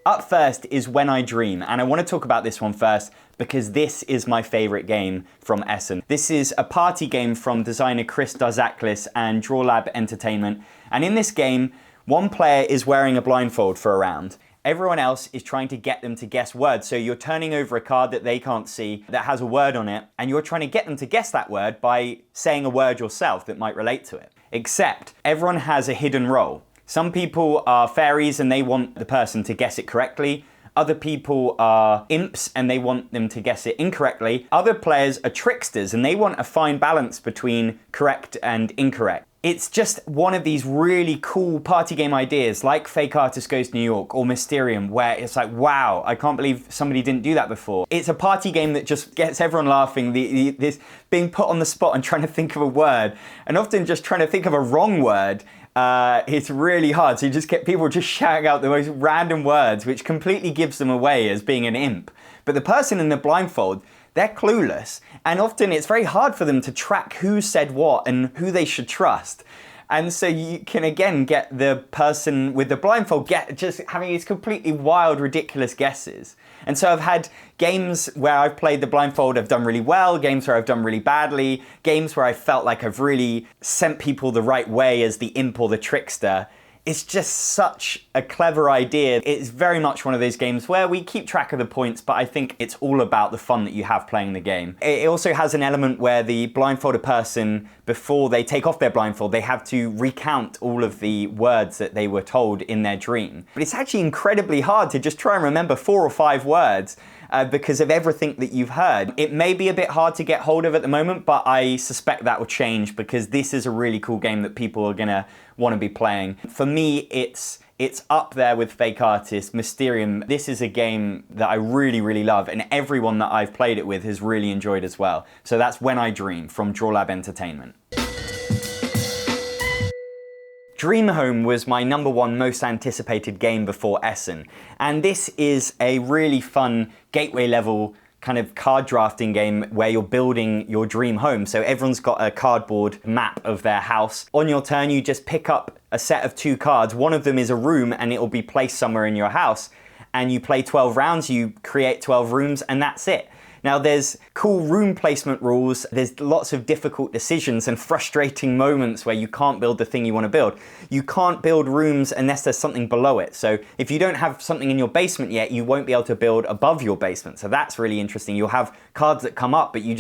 Up first is When I Dream, and I want to talk about this one first because this is my favorite game from Essen. This is a party game from designer Chris Darzaklis and Drawlab Entertainment, and in this game, one player is wearing a blindfold for a round. Everyone else is trying to get them to guess words. So you're turning over a card that they can't see that has a word on it, and you're trying to get them to guess that word by saying a word yourself that might relate to it. Except everyone has a hidden role. Some people are fairies and they want the person to guess it correctly. Other people are imps and they want them to guess it incorrectly. Other players are tricksters and they want a fine balance between correct and incorrect. It's just one of these really cool party game ideas like Fake Artist Goes to New York or Mysterium, where it's like, wow, I can't believe somebody didn't do that before. It's a party game that just gets everyone laughing, this being put on the spot and trying to think of a word, and often just trying to think of a wrong word. It's really hard, so you just get people just shouting out the most random words, which completely gives them away as being an imp. But the person in the blindfold, they're clueless, and often it's very hard for them to track who said what and who they should trust. And so you can again get the person with the blindfold just having these completely wild, ridiculous guesses. And so I've had games where I've played the blindfold, I've done really well, games where I've done really badly, games where I felt like I've really sent people the right way as the imp or the trickster. It's just such a clever idea. It's very much one of those games where we keep track of the points, but I think it's all about the fun that you have playing the game. It also has an element where the blindfolded person, before they take off their blindfold, they have to recount all of the words that they were told in their dream. But it's actually incredibly hard to just try and remember 4 or 5 words because of everything that you've heard. It may be a bit hard to get hold of at the moment, but I suspect that will change because this is a really cool game that people are gonna want to be playing. For me, it's up there with Fake Artist, Mysterium. This is a game that I really, really love, and everyone that I've played it with has really enjoyed as well. So that's When I Dream from Drawlab Entertainment. Dream Home was my #1 most anticipated game before Essen, and this is a really fun gateway level kind of card drafting game where you're building your dream home. So everyone's got a cardboard map of their house. On your turn, you just pick up a set of 2 cards. One of them is a room and it will be placed somewhere in your house. And you play 12 rounds, you create 12 rooms, and that's it. Now there's cool room placement rules, there's lots of difficult decisions and frustrating moments where you can't build the thing you want to build. You can't build rooms unless there's something below it. So if you don't have something in your basement yet, you won't be able to build above your basement. So that's really interesting. You'll have cards that come up, but you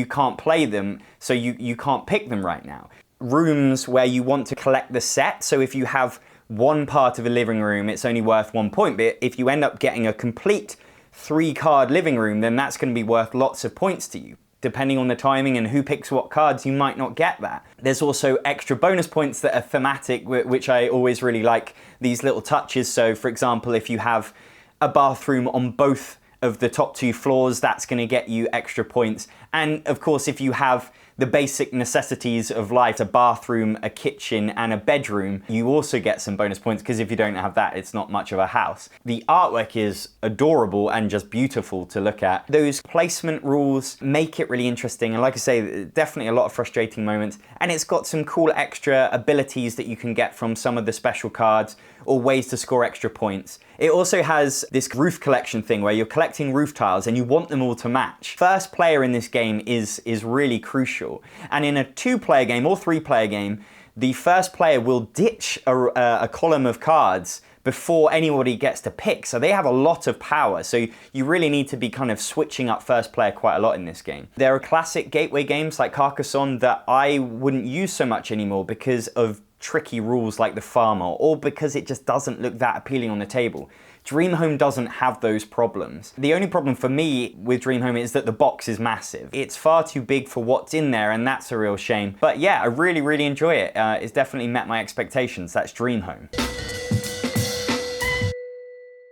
can't play them, so you can't pick them right now. Rooms where you want to collect the set. So if you have one part of a living room, it's only worth 1 point. But if you end up getting a complete 3-card living room, then that's going to be worth lots of points to you. Depending on the timing and who picks what cards, you might not get that. There's also extra bonus points that are thematic, which I always really like, these little touches. So for example, if you have a bathroom on both of the top 2 floors, that's going to get you extra points. And of course, if you have the basic necessities of life, a bathroom, a kitchen, and a bedroom, you also get some bonus points, because if you don't have that, it's not much of a house. The artwork is adorable and just beautiful to look at. Those placement rules make it really interesting, and like I say, definitely a lot of frustrating moments, and it's got some cool extra abilities that you can get from some of the special cards, or ways to score extra points. It also has this roof collection thing where you're collecting roof tiles and you want them all to match. First player in this game is really crucial. And in a 2-player game or 3-player game, the first player will ditch a column of cards before anybody gets to pick. So they have a lot of power. So you really need to be kind of switching up first player quite a lot in this game. There are classic gateway games like Carcassonne that I wouldn't use so much anymore because of tricky rules like the farmer, or because it just doesn't look that appealing on the table. Dream Home doesn't have those problems. The only problem for me with Dream Home is that the box is massive. It's far too big for what's in there, and that's a real shame. But yeah, I really, really enjoy it. It's definitely met my expectations. That's Dream Home.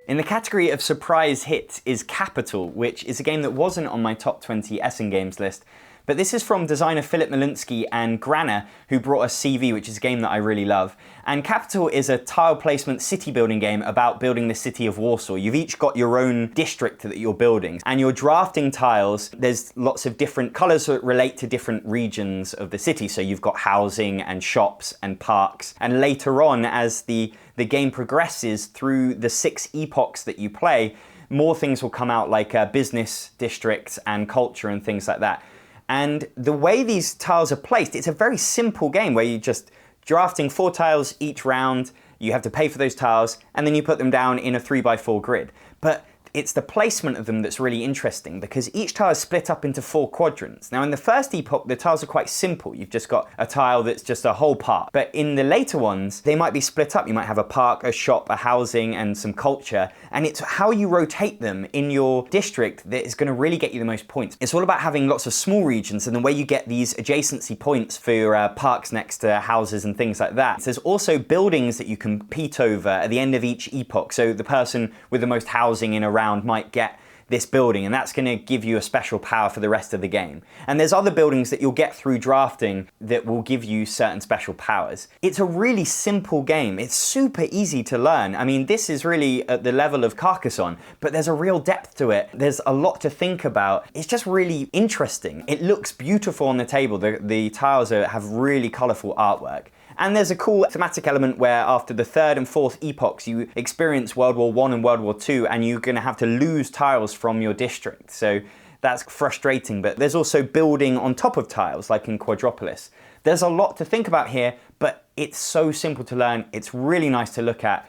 In the category of surprise hits is Capital, which is a game that wasn't on my top 20 Essen games list, But this is from designer Philip Malinsky and Grana, who brought us CV, which is a game that I really love. And Capital is a tile placement city building game about building the city of Warsaw. You've each got your own district that you're building, and you're drafting tiles. There's lots of different colors that relate to different regions of the city. So you've got housing and shops and parks. And later on, as the game progresses through the 6 epochs that you play, more things will come out, like business districts and culture and things like that. And the way these tiles are placed, it's a very simple game where you just drafting 4 tiles each round, you have to pay for those tiles, and then you put them down in a 3x4 grid. But it's the placement of them that's really interesting, because each tile is split up into 4 quadrants. Now in the first epoch, the tiles are quite simple. You've just got a tile that's just a whole part. But in the later ones, they might be split up. You might have a park, a shop, a housing, and some culture. And it's how you rotate them in your district that is going to really get you the most points. It's all about having lots of small regions, and the way you get these adjacency points for parks next to houses and things like that. There's also buildings that you compete over at the end of each epoch. So the person with the most housing in a round might get this building, and that's going to give you a special power for the rest of the game. And there's other buildings that you'll get through drafting that will give you certain special powers. It's a really simple game. It's super easy to learn. I mean, this is really at the level of Carcassonne, but there's a real depth to it. There's a lot to think about. It's just really interesting. It looks beautiful on the table. The tiles have really colorful artwork. And there's a cool thematic element where after the 3rd and 4th epochs, you experience World War I and World War II, and you're going to have to lose tiles from your district. So that's frustrating, but there's also building on top of tiles, like in Quadropolis. There's a lot to think about here, but it's so simple to learn. It's really nice to look at.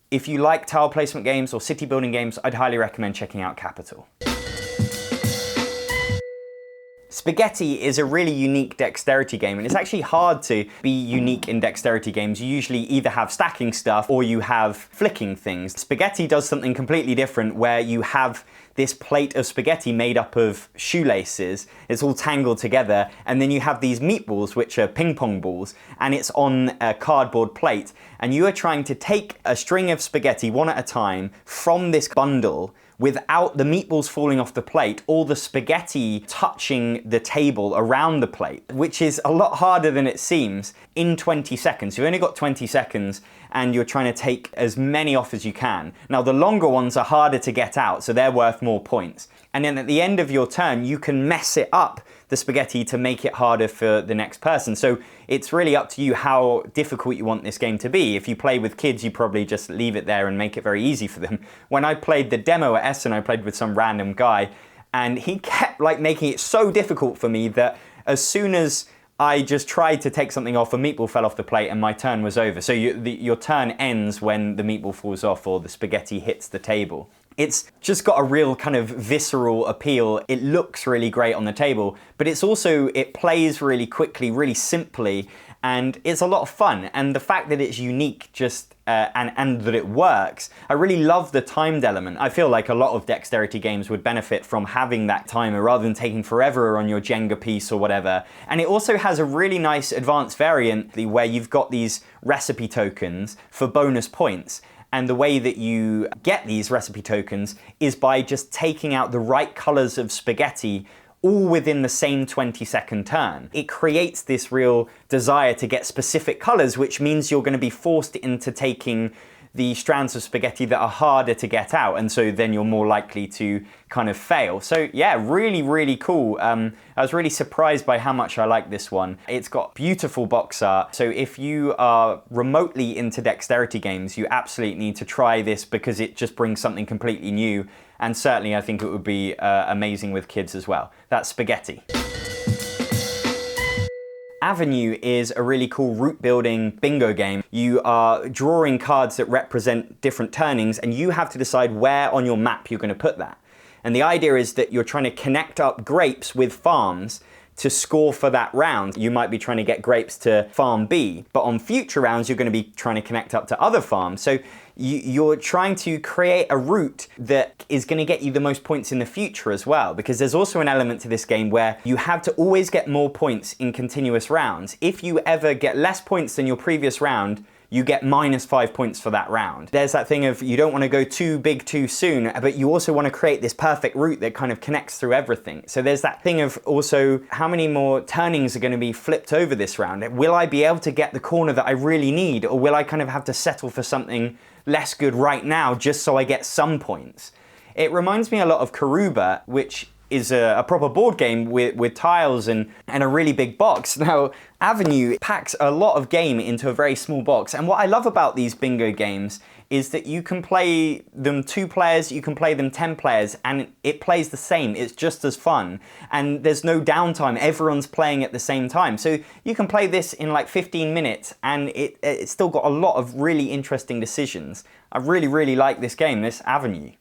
If you like tile placement games or city building games, I'd highly recommend checking out Capital. Spaghetti is a really unique dexterity game, and it's actually hard to be unique in dexterity games. You usually either have stacking stuff or you have flicking things. Spaghetti does something completely different, where you have this plate of spaghetti made up of shoelaces. It's all tangled together, and then you have these meatballs, which are ping pong balls, and it's on a cardboard plate, and you are trying to take a string of spaghetti one at a time from this bundle without the meatballs falling off the plate or the spaghetti touching the table around the plate, which is a lot harder than it seems, in 20 seconds. You've only got 20 seconds, and you're trying to take as many off as you can. Now, the longer ones are harder to get out, so they're worth more points. And then at the end of your turn, you can mess it up, the spaghetti, to make it harder for the next person. So it's really up to you how difficult you want this game to be. If you play with kids, you probably just leave it there and make it very easy for them. When I played the demo at Essen, I played with some random guy, and he kept making it so difficult for me that as soon as I just tried to take something off, a meatball fell off the plate and my turn was over. So your turn ends when the meatball falls off or the spaghetti hits the table. It's just got a real kind of visceral appeal. It looks really great on the table, but it plays really quickly, really simply, and it's a lot of fun. And the fact that it's unique and that it works, I really love the timed element. I feel like a lot of dexterity games would benefit from having that timer rather than taking forever on your Jenga piece or whatever. And it also has a really nice advanced variant where you've got these recipe tokens for bonus points. And the way that you get these recipe tokens is by just taking out the right colors of spaghetti all within the same 20-second turn. It creates this real desire to get specific colors, which means you're going to be forced into taking the strands of spaghetti that are harder to get out, and so then you're more likely to kind of fail. So yeah, really, really cool. I was really surprised by how much I like this one. It's got beautiful box art, so if you are remotely into dexterity games, you absolutely need to try this because it just brings something completely new, and certainly I think it would be amazing with kids as well. That's Spaghetti. Avenue is a really cool route building bingo game. You are drawing cards that represent different turnings, and you have to decide where on your map you're going to put that. And the idea is that you're trying to connect up grapes with farms to score for that round. You might be trying to get grapes to farm B, but on future rounds, you're going to be trying to connect up to other farms. So you're trying to create a route that is going to get you the most points in the future as well, because there's also an element to this game where you have to always get more points in continuous rounds. If you ever get less points than your previous round, you get -5 points for that round. There's that thing of you don't want to go too big too soon, but you also want to create this perfect route that kind of connects through everything. So there's that thing of also how many more turnings are going to be flipped over this round? Will I be able to get the corner that I really need, or will I kind of have to settle for something less good right now just so I get some points? It reminds me a lot of Karuba, which is a proper board game with tiles and a really big box. Now, Avenue packs a lot of game into a very small box. And what I love about these bingo games is that you can play them 2 players, you can play them 10 players, and it plays the same. It's just as fun. And there's no downtime. Everyone's playing at the same time. So you can play this in like 15 minutes, and it's still got a lot of really interesting decisions. I really, really like this game, this Avenue.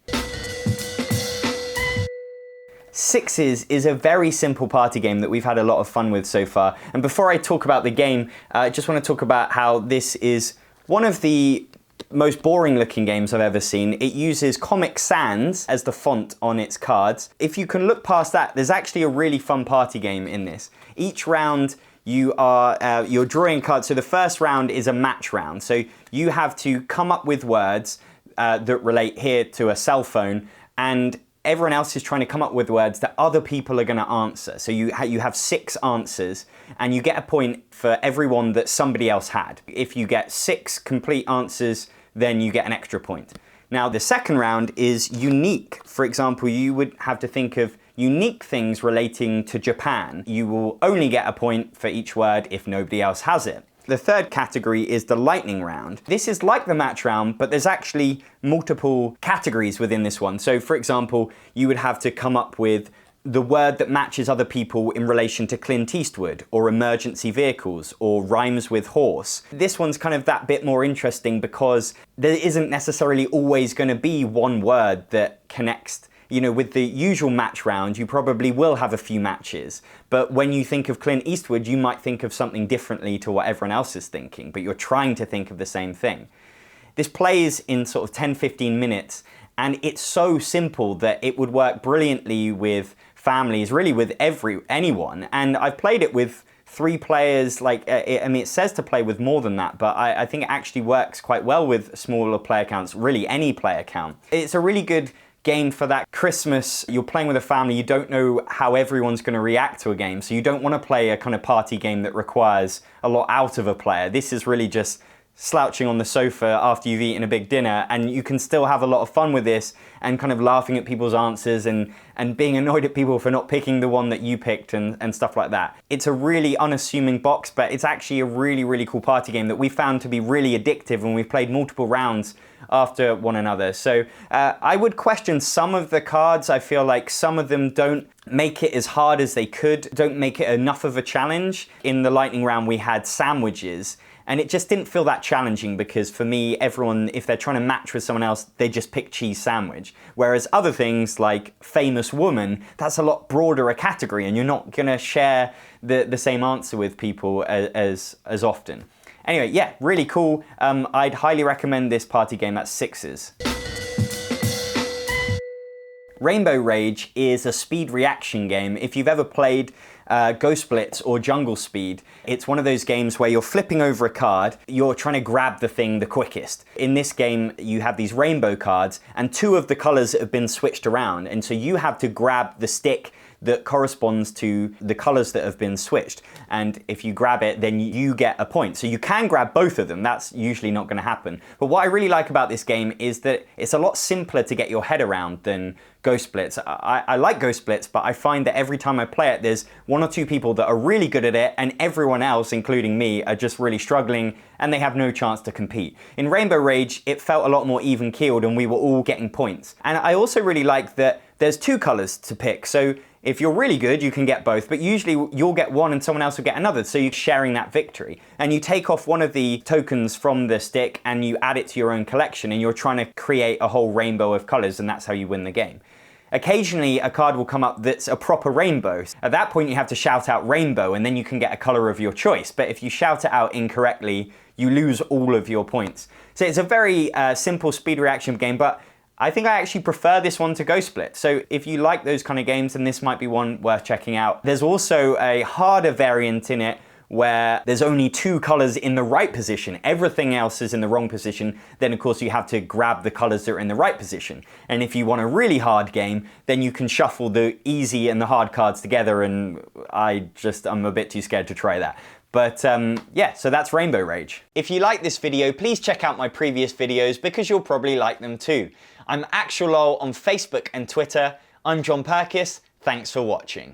Sixes is a very simple party game that we've had a lot of fun with so far. And before I talk about the game, I just want to talk about how this is one of the most boring looking games I've ever seen. It uses Comic Sans as the font on its cards. If you can look past that, there's actually a really fun party game in this. Each round you're drawing cards. So the first round is a match round. So you have to come up with words that relate here to a cell phone, and everyone else is trying to come up with words that other people are going to answer. So you have 6 answers, and you get a point for every one that somebody else had. If you get 6 complete answers, then you get an extra point. Now, the second round is unique. For example, you would have to think of unique things relating to Japan. You will only get a point for each word if nobody else has it. The third category is the lightning round. This is like the match round, but there's actually multiple categories within this one. So for example, you would have to come up with the word that matches other people in relation to Clint Eastwood, or emergency vehicles, or rhymes with horse. This one's kind of that bit more interesting because there isn't necessarily always going to be one word that connects. You know, with the usual match round, you probably will have a few matches. But when you think of Clint Eastwood, you might think of something differently to what everyone else is thinking, but you're trying to think of the same thing. This plays in sort of 10-15 minutes, and it's so simple that it would work brilliantly with families, really with anyone. And I've played it with 3 players, it says to play with more than that, but I think it actually works quite well with smaller player counts, really any player count. It's a really good game for that Christmas. You're playing with a family, you don't know how everyone's going to react to a game, so you don't want to play a kind of party game that requires a lot out of a player. This is really just slouching on the sofa after you've eaten a big dinner, and you can still have a lot of fun with this and kind of laughing at people's answers and being annoyed at people for not picking the one that you picked and stuff like that. It's a really unassuming box, but it's actually a really, really cool party game that we found to be really addictive, and we've played multiple rounds after one another. So I would question some of the cards. I feel like some of them don't make it as hard as they could, don't make it enough of a challenge. In the lightning round we had sandwiches, and it just didn't feel that challenging because for me, everyone, if they're trying to match with someone else, they just pick cheese sandwich. Whereas other things like famous woman, that's a lot broader a category, and you're not gonna share the same answer with people as often. Anyway, yeah, really cool. I'd highly recommend this party game. That's Sixes. Rainbow Rage is a speed reaction game. If you've ever played Ghost Blitz or Jungle Speed, it's one of those games where you're flipping over a card, you're trying to grab the thing the quickest. In this game, you have these rainbow cards, and 2 of the colors have been switched around, and so you have to grab the stick that corresponds to the colors that have been switched. And if you grab it, then you get a point. So you can grab both of them. That's usually not going to happen. But what I really like about this game is that it's a lot simpler to get your head around than Ghost Blitz. I like Ghost Blitz, but I find that every time I play it, there's 1 or 2 people that are really good at it, and everyone else, including me, are just really struggling, and they have no chance to compete. In Rainbow Rage, it felt a lot more even-keeled, and we were all getting points. And I also really like that there's 2 colors to pick. So if you're really good, you can get both, but usually you'll get one and someone else will get another, so you're sharing that victory. And you take off one of the tokens from the stick and you add it to your own collection, and you're trying to create a whole rainbow of colors, and that's how you win the game. Occasionally, a card will come up that's a proper rainbow. At that point, you have to shout out rainbow, and then you can get a color of your choice. But if you shout it out incorrectly, you lose all of your points. So it's a very simple speed reaction game, but I think I actually prefer this one to Ghost Blitz. So if you like those kind of games, then this might be one worth checking out. There's also a harder variant in it where there's only 2 colors in the right position. Everything else is in the wrong position. Then of course you have to grab the colors that are in the right position. And if you want a really hard game, then you can shuffle the easy and the hard cards together, and I'm a bit too scared to try that. But yeah, so that's Rainbow Rage. If you like this video, please check out my previous videos because you'll probably like them too. I'm Actualol on Facebook and Twitter. I'm Jon Purkis. Thanks for watching.